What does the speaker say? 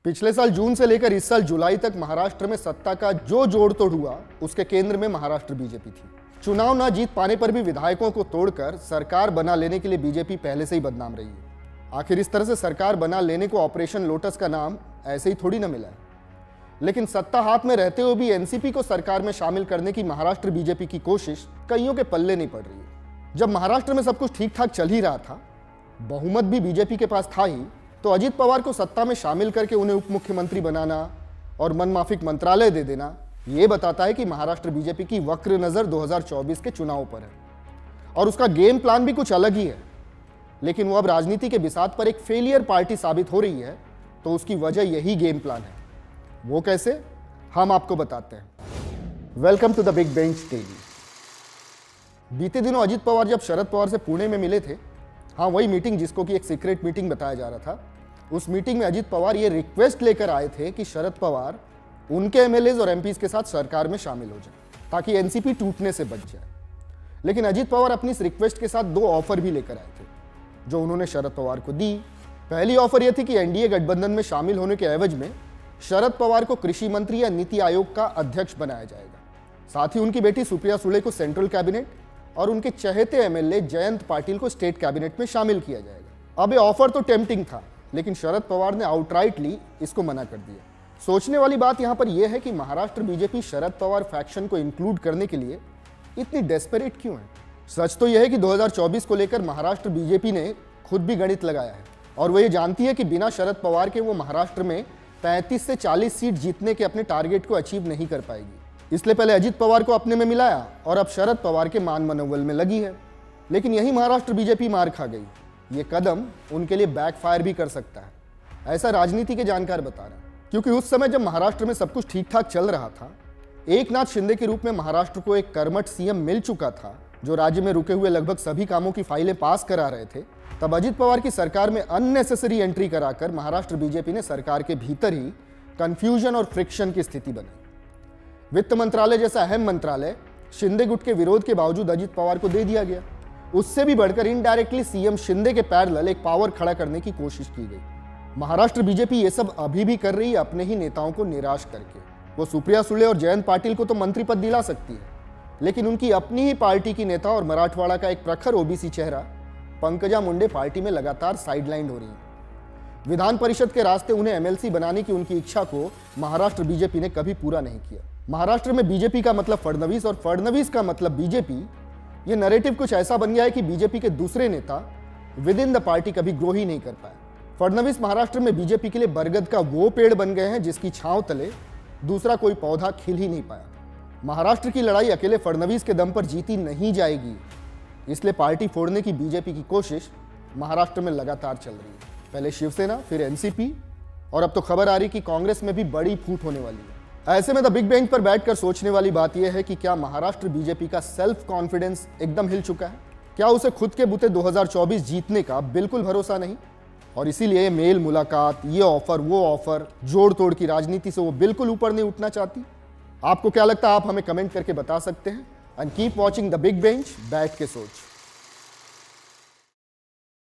पिछले साल जून से लेकर इस साल जुलाई तक महाराष्ट्र में सत्ता का जो जोड़ तोड़ हुआ उसके केंद्र में महाराष्ट्र बीजेपी थी। चुनाव न जीत पाने पर भी विधायकों को तोड़कर सरकार बना लेने के लिए बीजेपी पहले से ही बदनाम रही है। आखिर इस तरह से सरकार बना लेने को ऑपरेशन लोटस का नाम ऐसे ही थोड़ी न मिला है। लेकिन सत्ता हाथ में रहते हुए भी एनसीपी को सरकार में शामिल करने की महाराष्ट्र बीजेपी की कोशिश कईयों के पल्ले नहीं पड़ रही है। जब महाराष्ट्र में सब कुछ ठीक ठाक चल ही रहा था, बहुमत भी बीजेपी के पास था ही, तो अजित पवार को सत्ता में शामिल करके उन्हें उप मुख्यमंत्री बनाना और मनमाफिक मंत्रालय दे देना यह बताता है कि महाराष्ट्र बीजेपी की वक्र नजर 2024 के चुनाव पर है और उसका गेम प्लान भी कुछ अलग ही है। लेकिन वो अब राजनीति के बिसात पर एक फेलियर पार्टी साबित हो रही है, तो उसकी वजह यही गेम प्लान है। वो कैसे, हम आपको बताते हैं। Welcome to the big bench daily. बीते दिनों अजित पवार जब शरद पवार से पुणे में मिले थे, हाँ वही मीटिंग जिसको कि एक सीक्रेट मीटिंग बताया जा रहा था, उस मीटिंग में अजित पवार ये रिक्वेस्ट लेकर आए थे कि शरद पवार उनके एमएलएज और एमपीज के साथ सरकार में शामिल हो जाए ताकि एनसीपी टूटने से बच जाए। लेकिन अजित पवार अपनी इस रिक्वेस्ट के साथ दो ऑफर भी लेकर आए थे जो उन्होंने शरद पवार को दी। पहली ऑफर यह थी कि एनडीए गठबंधन में शामिल होने के एवज में शरद पवार को कृषि मंत्री या नीति आयोग का अध्यक्ष बनाया जाएगा। साथ ही उनकी बेटी सुप्रिया सुले को सेंट्रल कैबिनेट और उनके चहेते एमएलए जयंत पाटिल को स्टेट कैबिनेट में शामिल किया जाएगा। अब ये ऑफर तो टेम्पटिंग था, लेकिन शरद पवार ने आउटराइटली इसको मना कर दिया। सोचने वाली बात यहां पर यह है कि महाराष्ट्र बीजेपी शरद पवार फैक्शन को इंक्लूड करने के लिए इतनी डेस्परेट क्यों है। सच तो यह है कि 2024 को लेकर महाराष्ट्र बीजेपी ने खुद भी गणित लगाया है और वो ये जानती है कि बिना शरद पवार के वो महाराष्ट्र में 35 से 40 सीट जीतने के अपने टारगेट को अचीव नहीं कर पाएगी। इसलिए पहले अजित पवार को अपने में मिलाया और अब शरद पवार के मान मनोबल में लगी है। लेकिन यही महाराष्ट्र बीजेपी मार खा गई। ये कदम उनके लिए बैकफायर भी कर सकता है, ऐसा राजनीति के जानकार बता रहे हैं। क्योंकि उस समय जब महाराष्ट्र में सब कुछ ठीक ठाक चल रहा था, एकनाथ शिंदे के रूप में महाराष्ट्र को एक कर्मठ सीएम मिल चुका था जो राज्य में रुके हुए लगभग सभी कामों की फाइलें पास करा रहे थे। तब अजित पवार की सरकार में अननेसेसरी एंट्री कराकर महाराष्ट्र बीजेपी ने सरकार के भीतर ही कंफ्यूजन और फ्रिक्शन की स्थिति बनाई। वित्त मंत्रालय जैसा अहम मंत्रालय शिंदे गुट के विरोध के बावजूद अजित पवार को दे दिया गया। उससे भी बढ़कर इनडायरेक्टली सीएम शिंदे के पैरेलल एक पावर खड़ा करने की कोशिश की गई। महाराष्ट्र बीजेपी ये सब अभी भी कर रही है अपने ही नेताओं को निराश करके। वो सुप्रिया सुले और जयंत पाटिल को तो मंत्री पद दिला सकती है, लेकिन उनकी अपनी ही पार्टी की नेता और मराठवाड़ा का एक प्रखर ओबीसी चेहरा पंकजा मुंडे पार्टी में लगातार साइडलाइन हो रही है। विधान परिषद के रास्ते उन्हें एमएलसी बनाने की उनकी इच्छा को महाराष्ट्र बीजेपी ने कभी पूरा नहीं किया। महाराष्ट्र में बीजेपी का मतलब फडणवीस और फडणवीस का मतलब बीजेपी, ये नैरेटिव कुछ ऐसा बन गया है कि बीजेपी के दूसरे नेता विद इन द पार्टी कभी ग्रो ही नहीं कर पाए। फडणवीस महाराष्ट्र में बीजेपी के लिए बरगद का वो पेड़ बन गए हैं जिसकी छांव तले दूसरा कोई पौधा खिल ही नहीं पाया। महाराष्ट्र की लड़ाई अकेले फडणवीस के दम पर जीती नहीं जाएगी, इसलिए पार्टी फोड़ने की बीजेपी की कोशिश महाराष्ट्र में लगातार चल रही है। पहले शिवसेना, फिर एनसीपी और अब तो खबर आ रही कि कांग्रेस में भी बड़ी फूट होने वाली है। ऐसे में द बिग बेंच पर बैठकर सोचने वाली बात यह है कि क्या महाराष्ट्र बीजेपी का सेल्फ कॉन्फिडेंस एकदम हिल चुका है? क्या उसे खुद के बुते 2024 जीतने का बिल्कुल भरोसा नहीं? और इसीलिए मेल मुलाकात, ये ऑफर, वो ऑफर, जोड़ तोड़ की राजनीति से वो बिल्कुल ऊपर नहीं उठना चाहती। आपको क्या लगता है? आप हमें कमेंट करके बता सकते हैं। And keep watching the big bench, बैठ के सोच।